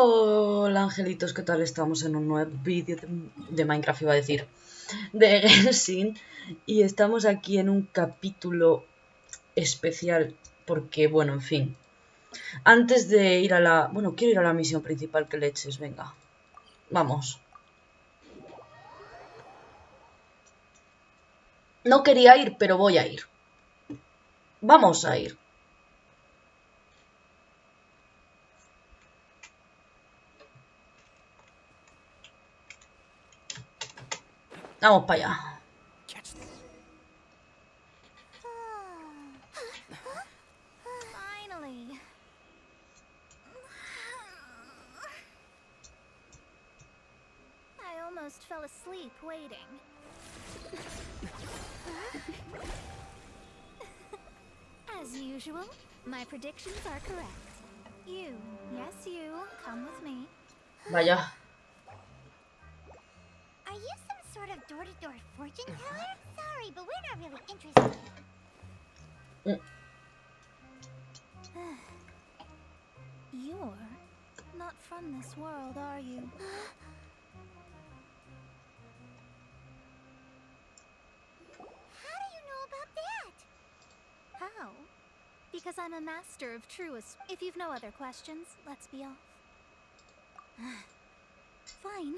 Hola angelitos, ¿qué tal? Estamos en un nuevo vídeo de Minecraft, iba a decir, de Genshin. Y estamos aquí en un capítulo especial porque, bueno, en fin. Antes de ir a la... Bueno, quiero ir a la misión principal, que leches, venga. Vamos. No quería ir, pero voy a ir. Vamos a ir. Vamos para allá. Finally. I almost fell asleep waiting. As usual, my predictions are correct. You, yes you, come with me. Vaya. Are you some sort of door-to-door fortune teller? Sorry, but we're not really interested. You're not from this world, are you? How do you know about that? How? Because I'm a master of truest. If you've no other questions, let's be off. Fine.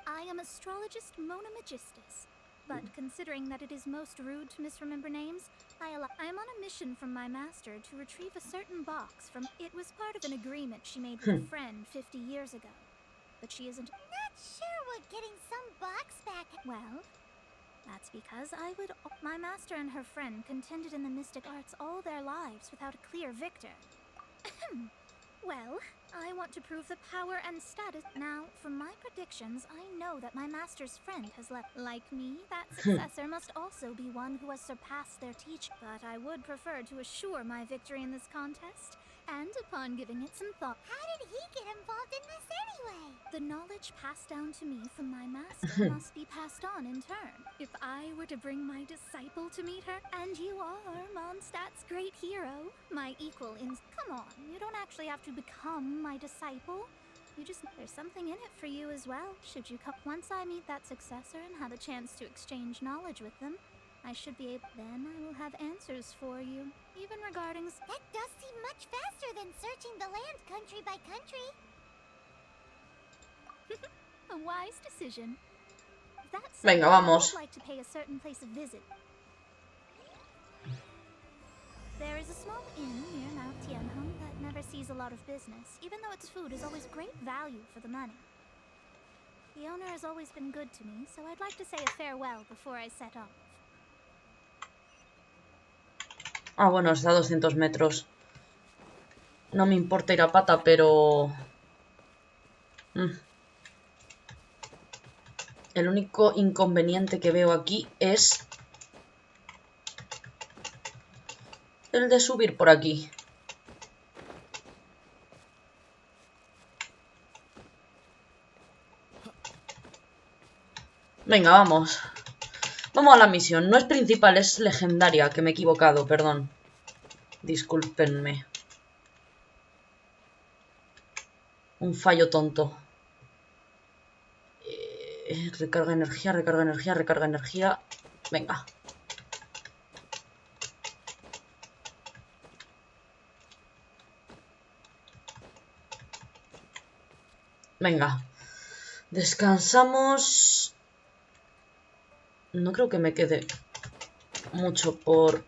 I am astrologist Mona Magistus. But considering that it is most rude to misremember names, I am on a mission from my master to retrieve a certain box from... It was part of an agreement she made with a friend 50 years ago. But she isn't... Not sure what getting some box back... Well, that's because my master and her friend contended in the mystic arts all their lives without a clear victor. Well, I want to prove the power and status. Now, from my predictions, I know that my master's friend has left. Like me, that successor must also be one who has surpassed their teacher. But I would prefer to assure my victory in this contest, and upon giving it some thought. How did he get involved in this anyway? The knowledge passed down to me from my master must be passed on in turn. If I were to bring my disciple to meet her, and you are Mondstadt's great hero, my equal in... Come on, you don't actually have to become my disciple. You just... There's something in it for you as well, should you come... Once I meet that successor and have a chance to exchange knowledge with them, I should be able... Then I will have answers for you, even regarding... That does seem much faster than searching the land country by country. A wise decision. That said, Venga, I vamos. would like to pay a certain place of visit. There is a small inn near Mount Tianheng that never sees a lot of business, even though its food is always great value for the money. The owner has always been good to me, so I'd like to say a farewell before I set off. Ah, bueno, está a 200 metros. No me importa ir a pata, pero... El único inconveniente que veo aquí es el de subir por aquí. Venga, vamos. Vamos a la misión. No es principal, es legendaria, que me he equivocado, perdón. Discúlpenme. Un fallo tonto. Recarga energía, recarga energía, recarga energía. Venga. Venga. Descansamos. No creo que me quede mucho por...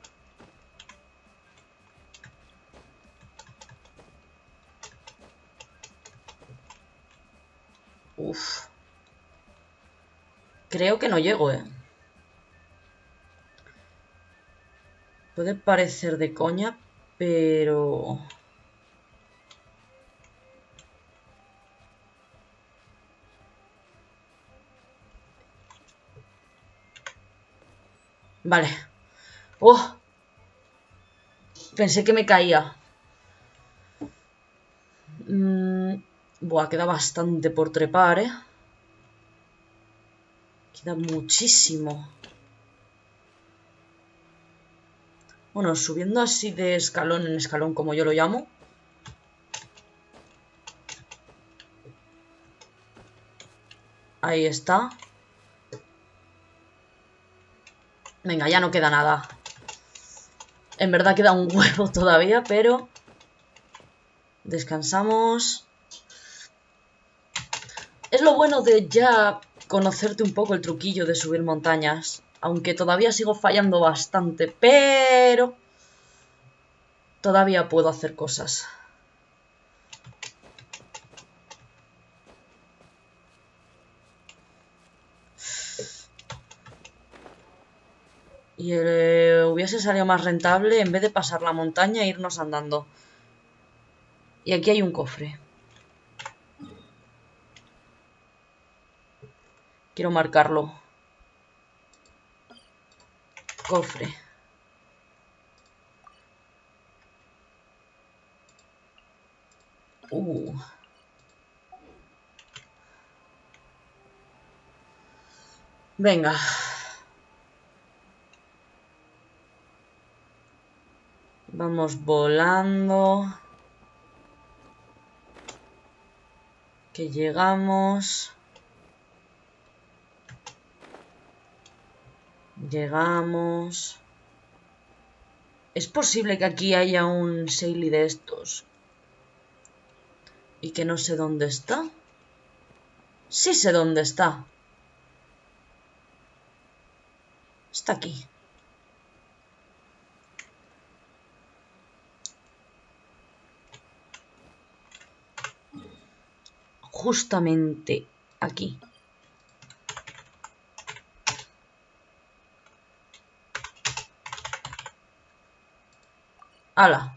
Uf. Creo que no llego, Puede parecer de coña, pero... Vale. ¡Oh! Pensé que me caía. Buah, queda bastante por trepar, Queda muchísimo. Bueno, subiendo así de escalón en escalón, como yo lo llamo. Ahí está. Venga, ya no queda nada. En verdad queda un huevo todavía, pero... Descansamos. Es lo bueno de ya conocerte un poco el truquillo de subir montañas. Aunque todavía sigo fallando bastante, pero... Todavía puedo hacer cosas. Y hubiese salido más rentable en vez de pasar la montaña e irnos andando. Y aquí hay un cofre. Quiero marcarlo. Cofre. Venga. Vamos volando. Que llegamos. Llegamos. Es posible que aquí haya un Seili de estos. Y que no sé dónde está. Sí sé dónde está. Está aquí. Justamente aquí. ¡Hala!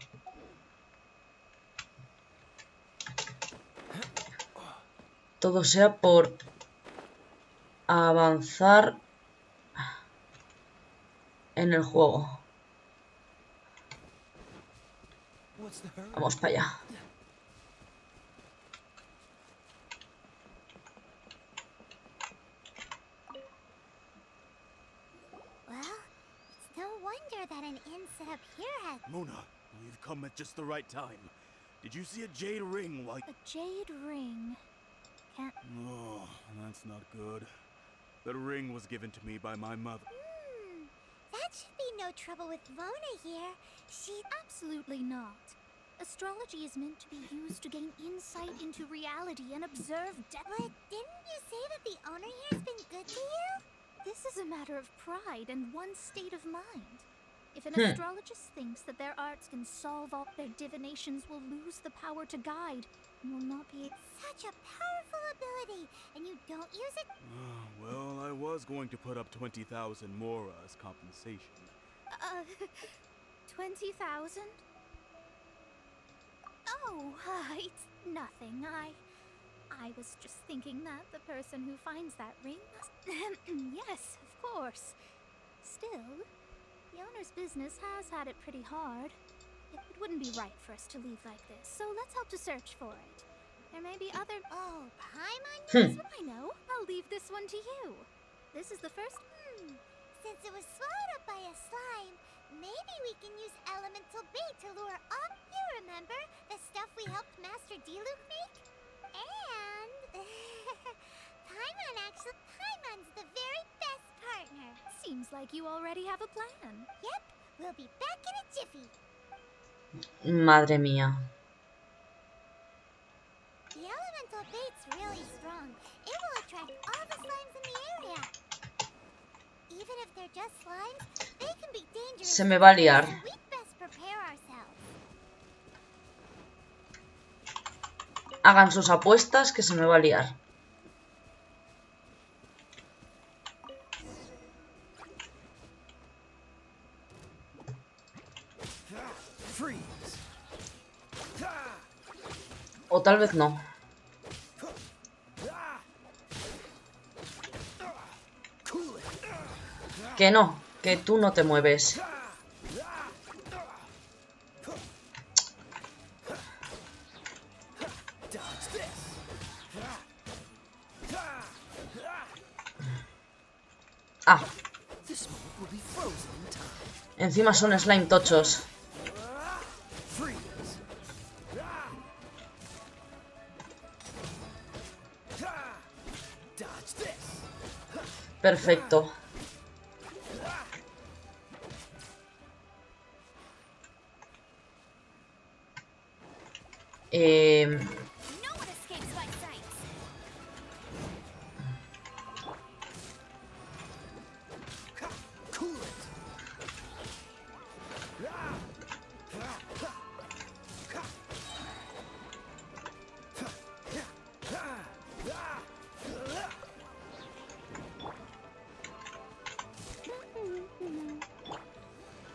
Todo sea por avanzar en el juego. Vamos para allá. That an inn set up here has... Mona, we've come at just the right time. Did you see a jade ring while... A jade ring? Can't... Oh, that's not good. The ring was given to me by my mother. That should be no trouble with Mona here. She... Absolutely not. Astrology is meant to be used to gain insight into reality and observe But didn't you say that the owner here has been good to you? This is a matter of pride and one's state of mind. If an astrologist thinks that their arts can solve all their divinations, will lose the power to guide and will not be such a powerful ability, and you don't use it? Well, I was going to put up 20,000 mora as compensation. 20,000? Oh, it's nothing. I was just thinking that the person who finds that ring must... Yes, of course. Still... The owner's business has had it pretty hard. It wouldn't be right for us to leave like this, so let's help to search for it. There may be other... Oh, Paimon knows what I know. I'll leave this one to you. This is the first... Since it was swallowed up by a slime, maybe we can use elemental bait to lure up. You remember the stuff we helped Master Diluc make? And... Paimon's the very best partner. Seems like you already have a plan. Yep, we'll be back in a jiffy. Madre mía. The elemental bait's really strong. It will attract all the slimes in the area. Even if they're just slimes, they can be dangerous. Se me va a liar. So we'd best prepare ourselves. Hagan sus apuestas que se me va a liar. O tal vez no. Que no, que tú no te mueves. Ah. Encima son slime tochos. Perfecto. No one escapes my sights. Cool it.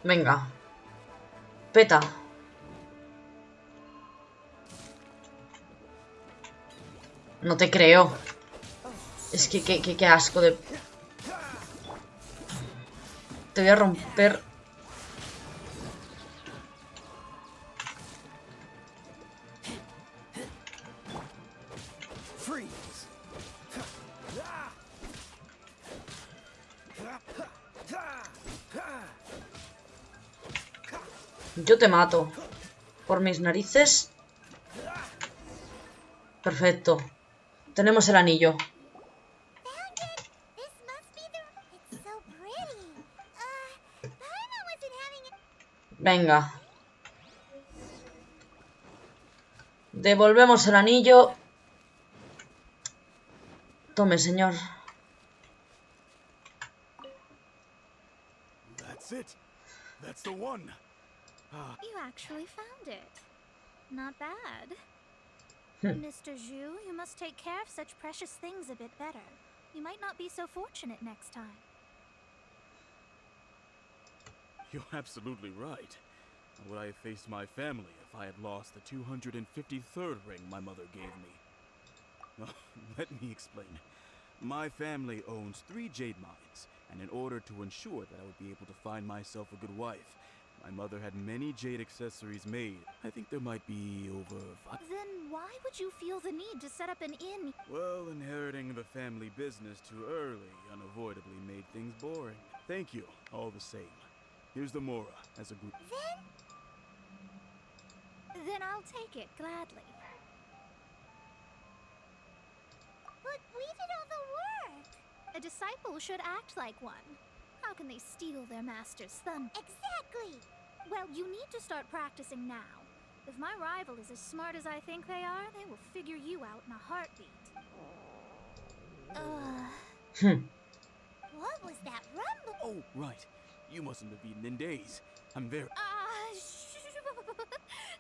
Venga. Peta. No te creo. Es que qué asco de... Te voy a romper... Freeze. Yo te mato. Por mis narices. Perfecto. Tenemos el anillo. Found it. This must be the. It's so pretty. Paima wasn't having it. Venga. Devolvemos el anillo. Tome, señor. That's it. That's the one. You actually found it. Not bad. Hmm. Mr. Zhu, you must take care of such precious things a bit better. You might not be so fortunate next time. You're absolutely right. Would I have faced my family if I had lost the 253rd ring my mother gave me? Let me explain. My family owns 3 jade mines, and in order to ensure that I would be able to find myself a good wife, my mother had many jade accessories made. I think there might be over 5. Then why would you feel the need to set up an inn? Well, inheriting the family business too early unavoidably made things boring. Thank you, all the same. Here's the Mora as a group. Then I'll take it gladly. But we did all the work. A disciple should act like one. How can they steal their master's thunder? Exactly. Well, you need to start practicing now. If my rival is as smart as I think they are, they will figure you out in a heartbeat. What was that rumble? Oh, right. You mustn't have eaten in days. I'm very...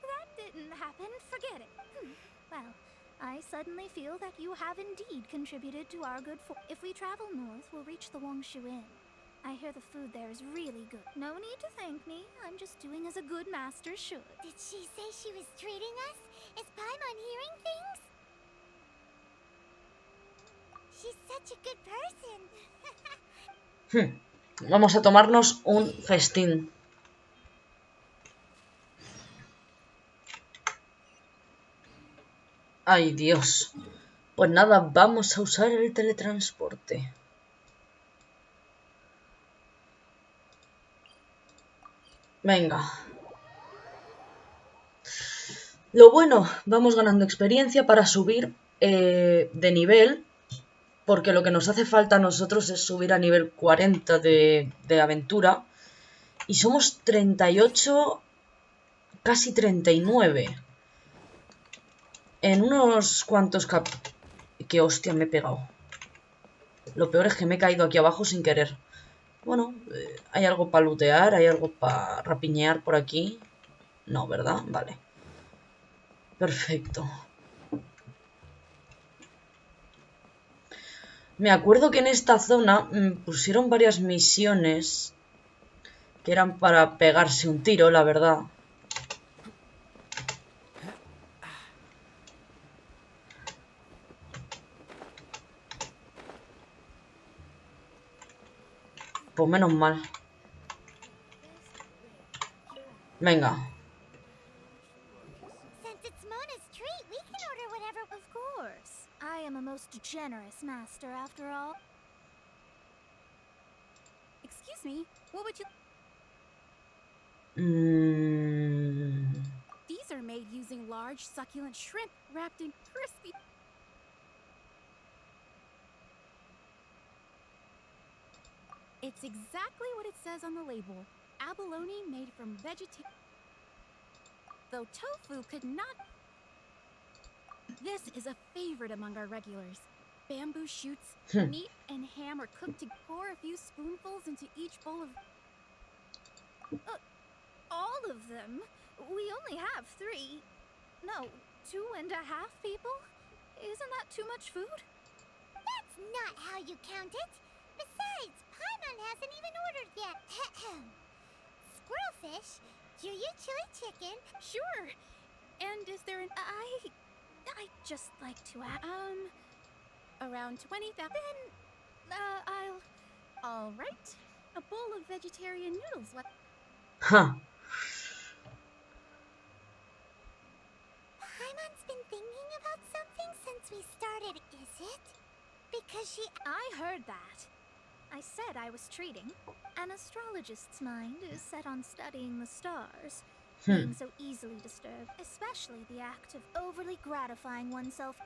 That didn't happen. Forget it. Well, I suddenly feel that you have indeed contributed to our good fortune. If we travel north, we'll reach the Wongshu Inn. I hear the food there is really good. No need to thank me. I'm just doing as a good master should. Did she say she was treating us? Is Paimon hearing things? She's such a good person. Vamos a tomarnos un festín. Ay, Dios. Pues nada, vamos a usar el teletransporte. Venga. Lo bueno, vamos ganando experiencia para subir de nivel, porque lo que nos hace falta a nosotros es subir a nivel 40 de aventura. Y somos 38, casi 39. En unos cuantos ¡Qué hostia me he pegado! Lo peor es que me he caído aquí abajo sin querer. Bueno, hay algo para lootear, hay algo para rapiñear por aquí. No, ¿verdad? Vale. Perfecto. Me acuerdo que en esta zona pusieron varias misiones que eran para pegarse un tiro, la verdad. Pues menos mal. Venga. Since it's Mona's treat, we can order whatever. Of course. I am a most generous master, after all. Excuse me, what would you... These are made using large, succulent shrimp wrapped in crispy... It's exactly what it says on the label. Abalone made from vegetarian. Though tofu could not. This is a favorite among our regulars. Bamboo shoots, meat, and ham are cooked to pour a few spoonfuls into each bowl of. All of them? We only have 3. No, 2.5 people? Isn't that too much food? That's not how you count it. Besides, Paimon hasn't even ordered yet. Squirrelfish, do you chili chicken? Sure. And is there an... I just like to ask... Around 20,000... Then, all right. A bowl of vegetarian noodles. What? Huh. Paimon's been thinking about something since we started, is it? Because she... I heard that. I said I was treating. An astrologist's mind is set on studying the stars, being so easily disturbed, especially the act of overly gratifying oneself,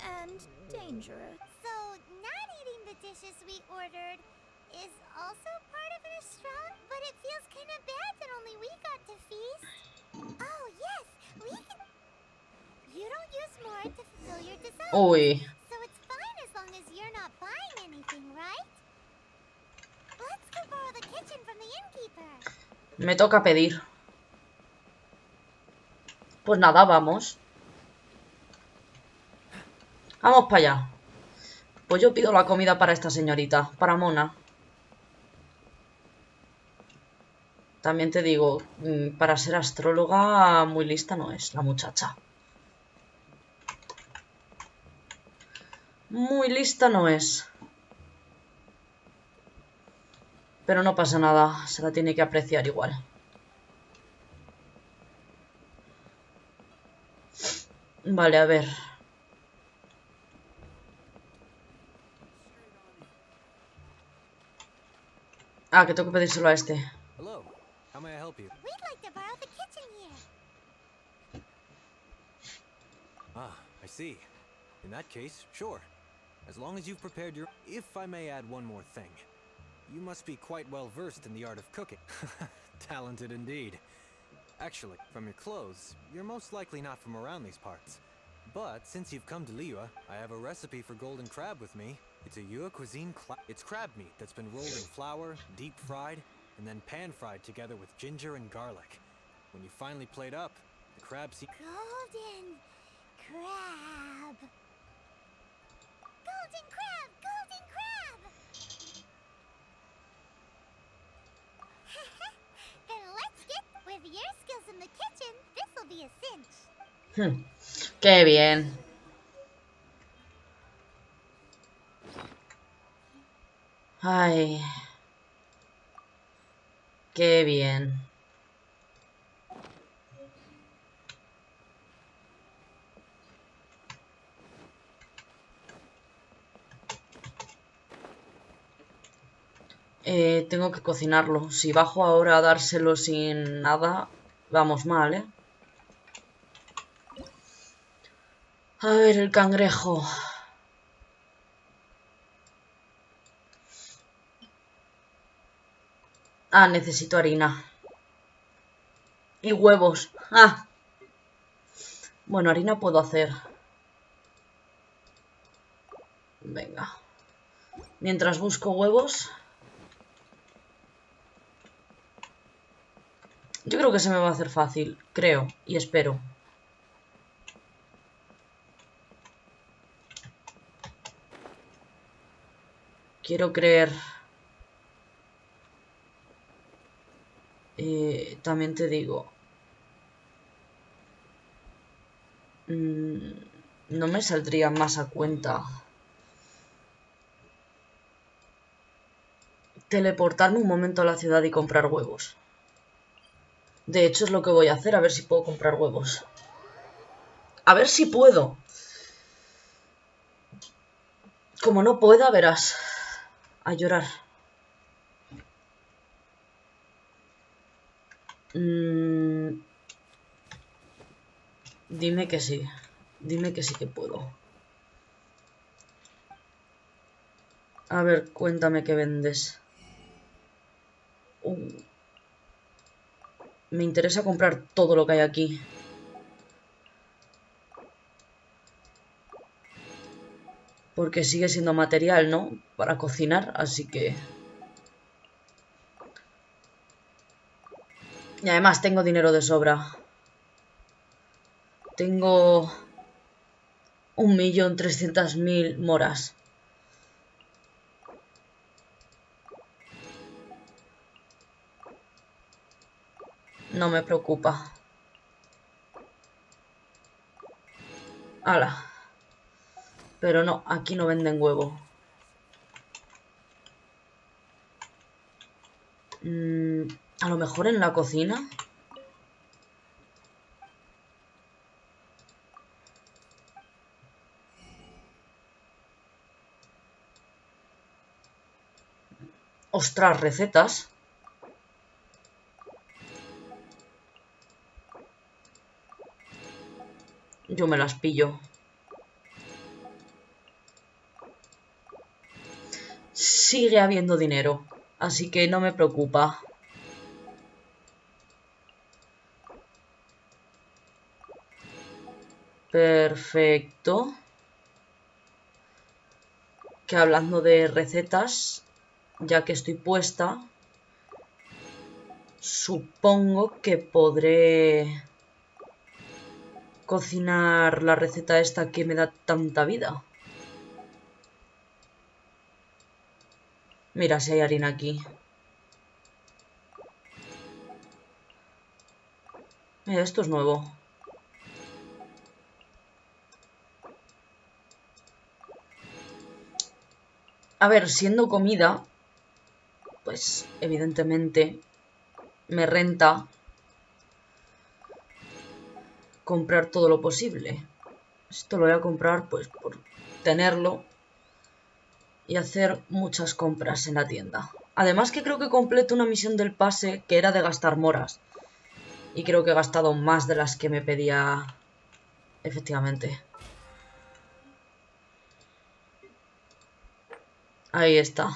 and dangerous. So, not eating the dishes we ordered is also part of an astrology? But it feels kind of bad that only we got to feast. Oh, yes, we can... You don't use more to fulfill your desires. Uy. So it's fine as long as you're not buying anything, right? Let's go borrow the kitchen from the innkeeper. Me toca pedir. Pues nada, vamos. Vamos para allá. Pues yo pido la comida para esta señorita, para Mona. También te digo, para ser astróloga muy lista no es la muchacha. Muy lista no es. Pero no pasa nada, se la tiene que apreciar igual. Vale, a ver. Ah, que tengo que pedírselo a este. Hello, how may I help you? We'd like to borrow the kitchen here. Ah, I see. In that case, sure. As long as you've prepared your... If I may add one more thing. You must be quite well versed in the art of cooking. Talented indeed. Actually, from your clothes, you're most likely not from around these parts. But since you've come to Liyue, I have a recipe for golden crab with me. It's a Yue cuisine It's crab meat that's been rolled in flour, deep fried, and then pan fried together with ginger and garlic. When you finally plate up, the crab Golden crab. Golden crab! Golden crab! Then let's get... With your skills in the kitchen, this'll be a cinch. Qué bien. Ay. Qué bien. Tengo que cocinarlo. Si bajo ahora a dárselo sin nada, vamos mal, ¿eh? A ver, el cangrejo. Ah, necesito harina. Y huevos. Ah. Bueno, harina puedo hacer. Venga. Mientras busco huevos. Yo creo que se me va a hacer fácil. Creo y espero. Quiero creer. También te digo. No me saldría más a cuenta teleportarme un momento a la ciudad y comprar huevos. De hecho es lo que voy a hacer, a ver si puedo comprar huevos. A ver si puedo. Como no pueda, verás. A llorar. Dime que sí. Dime que sí que puedo. A ver, cuéntame qué vendes. Me interesa comprar todo lo que hay aquí. Porque sigue siendo material, ¿no? Para cocinar, así que... Y además tengo dinero de sobra. Tengo 1.300.000 moras. No me preocupa. ¡Hala! Pero no, aquí no venden huevo. A lo mejor en la cocina. ¡Ostras, recetas! Yo me las pillo. Sigue habiendo dinero, así que no me preocupa. Perfecto. Que hablando de recetas, ya que estoy puesta, supongo que podré cocinar la receta esta que me da tanta vida. Mira si hay harina aquí. Mira, esto es nuevo. A ver, siendo comida, pues evidentemente me renta comprar todo lo posible. Esto lo voy a comprar pues por tenerlo y hacer muchas compras en la tienda. Además que creo que completo una misión del pase que era de gastar moras. Y creo que he gastado más de las que me pedía efectivamente. Ahí está.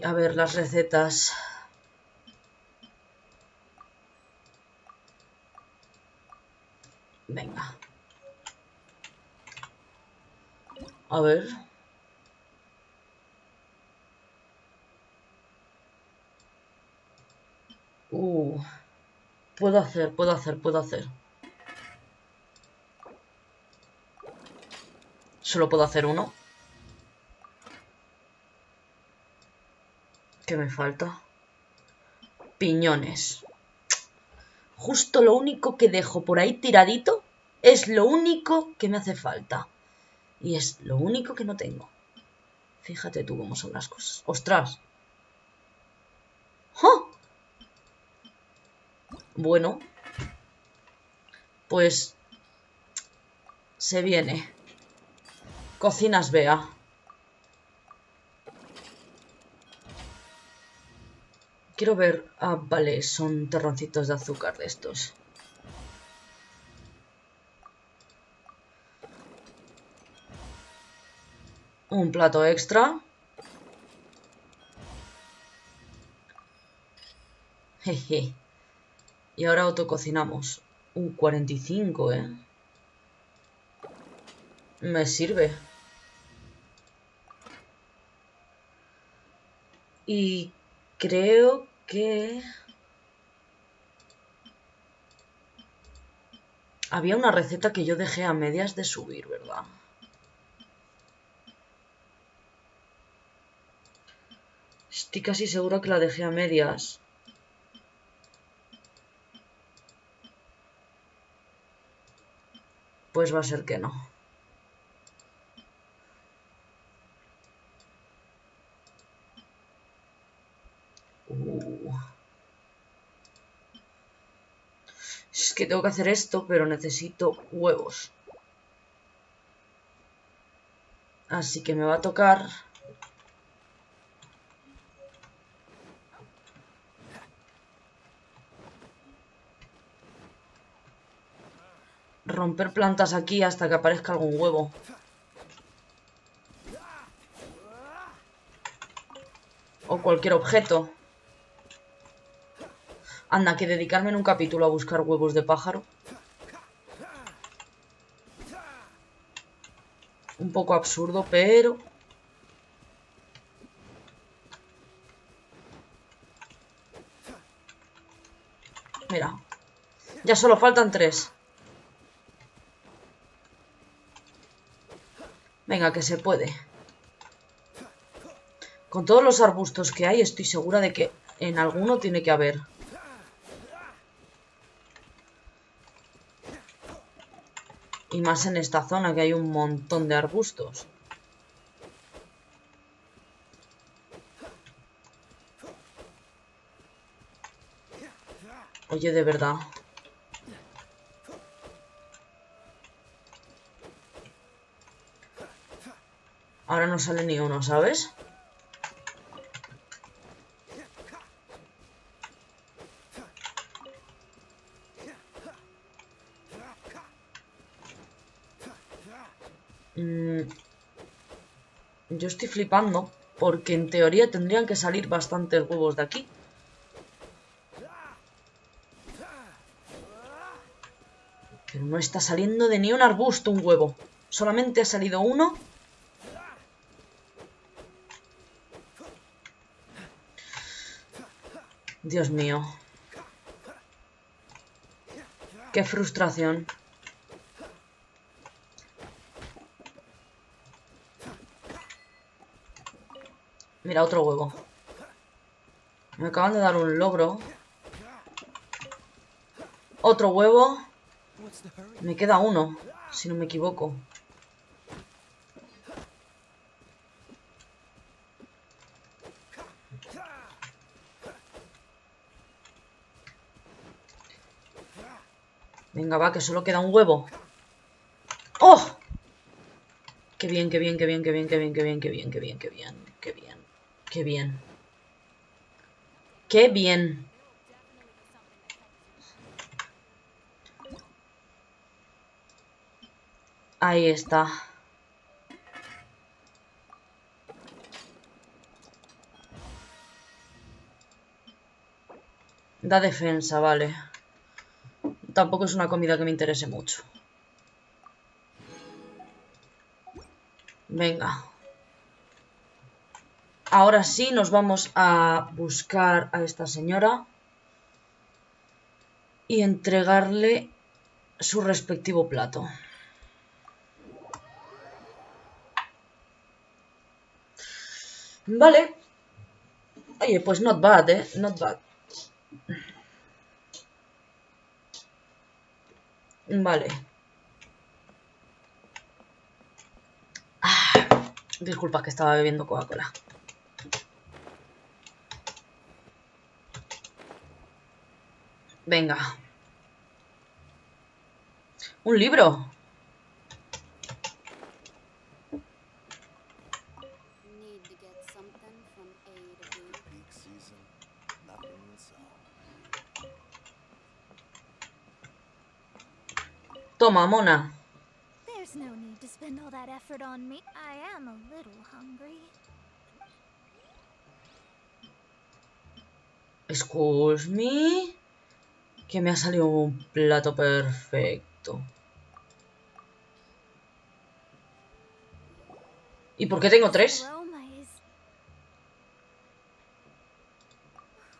A ver las recetas. Venga. A ver. Puedo hacer. Solo puedo hacer uno. ¿Qué me falta? Piñones. Justo lo único que dejo por ahí tiradito es lo único que me hace falta. Y es lo único que no tengo. Fíjate tú cómo son las cosas. ¡Ostras! ¡Oh! Bueno. Pues... se viene. Cocinas Bea. Quiero ver... Ah, vale, son terroncitos de azúcar de estos. Un plato extra. Jeje. Y ahora autococinamos. 45, ¿eh? Me sirve. Y creo que... había una receta que yo dejé a medias de subir, ¿verdad? Estoy casi seguro que la dejé a medias. Pues va a ser que no. Es que tengo que hacer esto, pero necesito huevos. Así que me va a tocar... romper plantas aquí hasta que aparezca algún huevo. O cualquier objeto. Anda, que dedicarme en un capítulo a buscar huevos de pájaro. Un poco absurdo, pero... Mira. Ya solo faltan 3. Venga, que se puede. Con todos los arbustos que hay, estoy segura de que en alguno tiene que haber. Y más en esta zona, que hay un montón de arbustos. Oye, de verdad. Ahora no sale ni uno, ¿sabes? Yo estoy flipando porque en teoría tendrían que salir bastantes huevos de aquí. Pero no está saliendo de ni un arbusto un huevo. Solamente ha salido uno. Dios mío. Qué frustración. Mira, otro huevo. Me acaban de dar un logro. Otro huevo. Me queda uno, si no me equivoco. Venga, va, que solo queda un huevo. ¡Oh! Qué bien, qué bien, qué bien, qué bien, qué bien, qué bien, qué bien, qué bien, qué bien, qué bien, qué bien. ¡Qué bien! Ahí está. Da defensa, vale. Tampoco es una comida que me interese mucho. Venga. Ahora sí nos vamos a buscar a esta señora y entregarle su respectivo plato. Vale. Oye, pues not bad, not bad. Vale. Disculpa que estaba bebiendo Coca-Cola. Venga. ¿Un libro? Toma, mona. There's no need to spend all that effort on me. I am a little hungry. Excuse me. Que me ha salido un plato perfecto. ¿Y por qué tengo 3? Aroma is...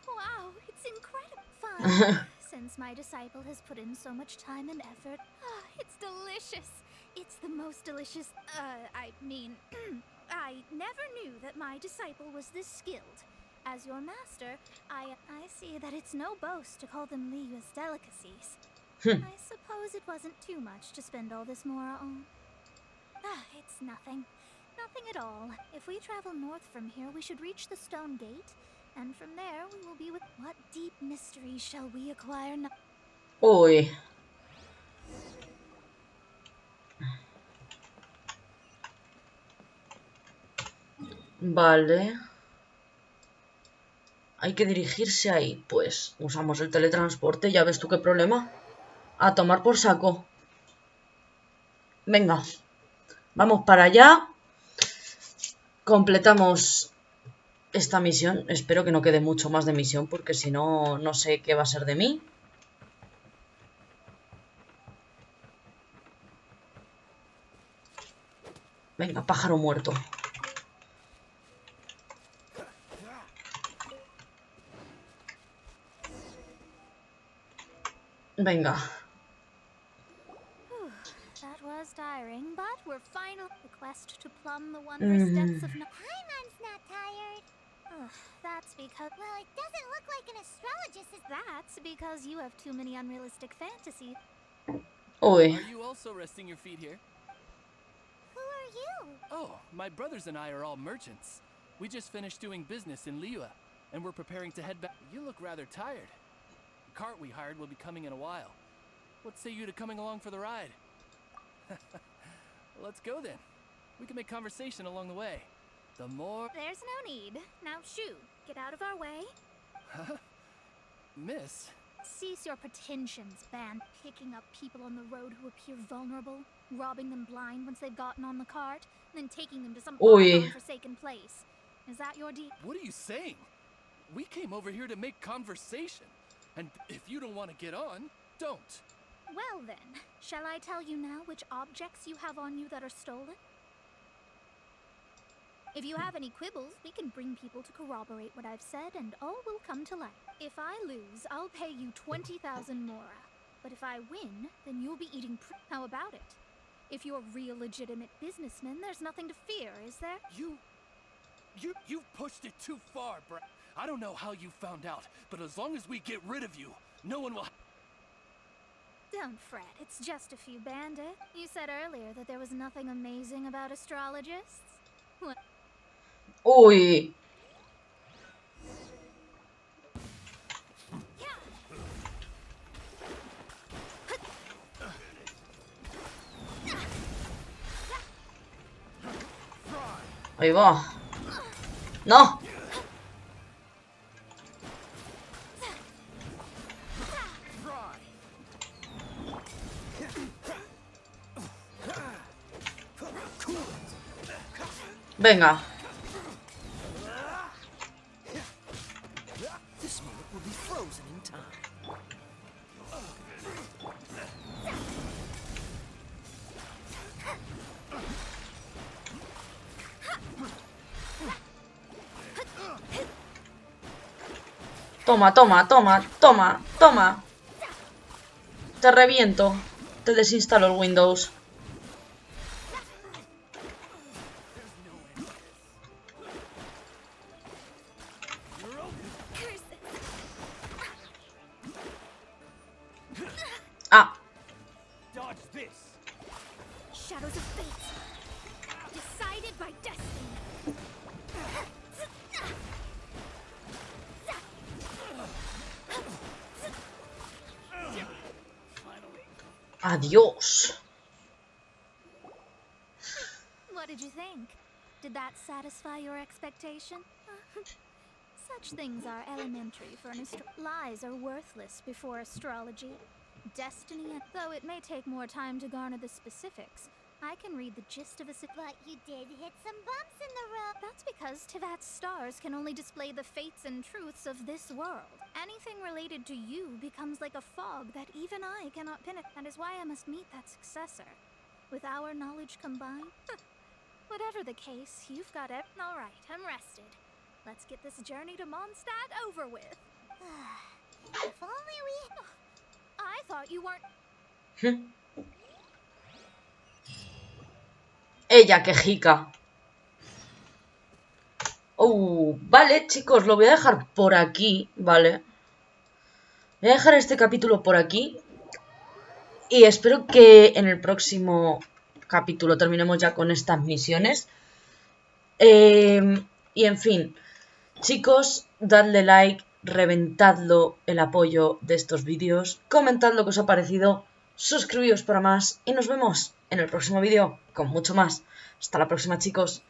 Wow, it's incredible. Fine. Since my disciple has put in so much time and effort, it's delicious. It's the most delicious. I mean, I never knew that my disciple was this skilled. As your master, I see that it's no boast to call them Liyue's delicacies. I suppose it wasn't too much to spend all this mora on. It's nothing. Nothing at all. If we travel north from here, we should reach the stone gate. And from there, we will be with... What deep mysteries shall we acquire now? Uy. Vale. Hay que dirigirse ahí. Pues usamos el teletransporte. Ya ves tú qué problema. A tomar por saco. Venga. Vamos para allá. Completamos esta misión. Espero que no quede mucho más de misión, porque si no, no sé qué va a ser de mí. Venga, pájaro muerto. Venga. That was tiring, but we're final. The quest to plumb the wondrous depths of Paimon's not tired. That's because Well, it doesn't look like an astrologist is. that's because you have too many unrealistic fantasies. Uy. Are you also resting your feet here? Who are you? Oh, my brothers and I are all merchants. We just finished doing business in Liyue, and we're preparing to head back. You look rather tired. The cart we hired will be coming in a while. What say you to coming along for the ride? Let's go then. We can make conversation along the way. The more... There's no need. Now shoot. Get out of our way. Huh? Miss? Cease your pretensions, Ban. Picking up people on the road who appear vulnerable, robbing them blind once they've gotten on the cart, and then taking them to some forsaken place. Is that your deal? What are you saying? We came over here to make conversation. And if you don't want to get on, don't. Well then, shall I tell you now which objects you have on you that are stolen? If you have any quibbles, we can bring people to corroborate what I've said, and all will come to light. If I lose, I'll pay you 20,000 mora. But if I win, then you'll be eating How about it? If you're a real legitimate businessman, there's nothing to fear, is there? You've pushed it too far, Brad. I don't know how you found out, but as long as we get rid of you, no one will... Don't fret, it's just a few bandits. You said earlier that there was nothing amazing about astrologists. Well, Uy. Ahí va. ¡No! Venga. This moment will be frozen in time. Toma, toma, toma, toma, toma. Te reviento. Te desinstalo el Windows. Ah. Dodge this. shadows of fate, decided by destiny. Adiós. What did you think? Did that satisfy your expectation? Such things are elementary for an lies are worthless before astrology. Destiny, though it may take more time to garner the specifics, I can read the gist of a But you did hit some bumps in the road. That's because Tivat's stars can only display the fates and truths of this world. Anything related to you becomes like a fog that even I cannot pin it. That is why I must meet that successor. With our knowledge combined, whatever the case, you've got it. All right, I'm rested. Let's get this journey to Mondstadt over with. If only we... I thought you weren't... Ella, quejica. Vale, chicos, lo voy a dejar por aquí, ¿vale? Voy a dejar este capítulo por aquí. Y espero que en el próximo capítulo terminemos ya con estas misiones. Y en fin, chicos, dadle like, reventadlo el apoyo de estos vídeos, comentad lo que os ha parecido, suscribíos para más y nos vemos en el próximo vídeo con mucho más. Hasta la próxima, chicos.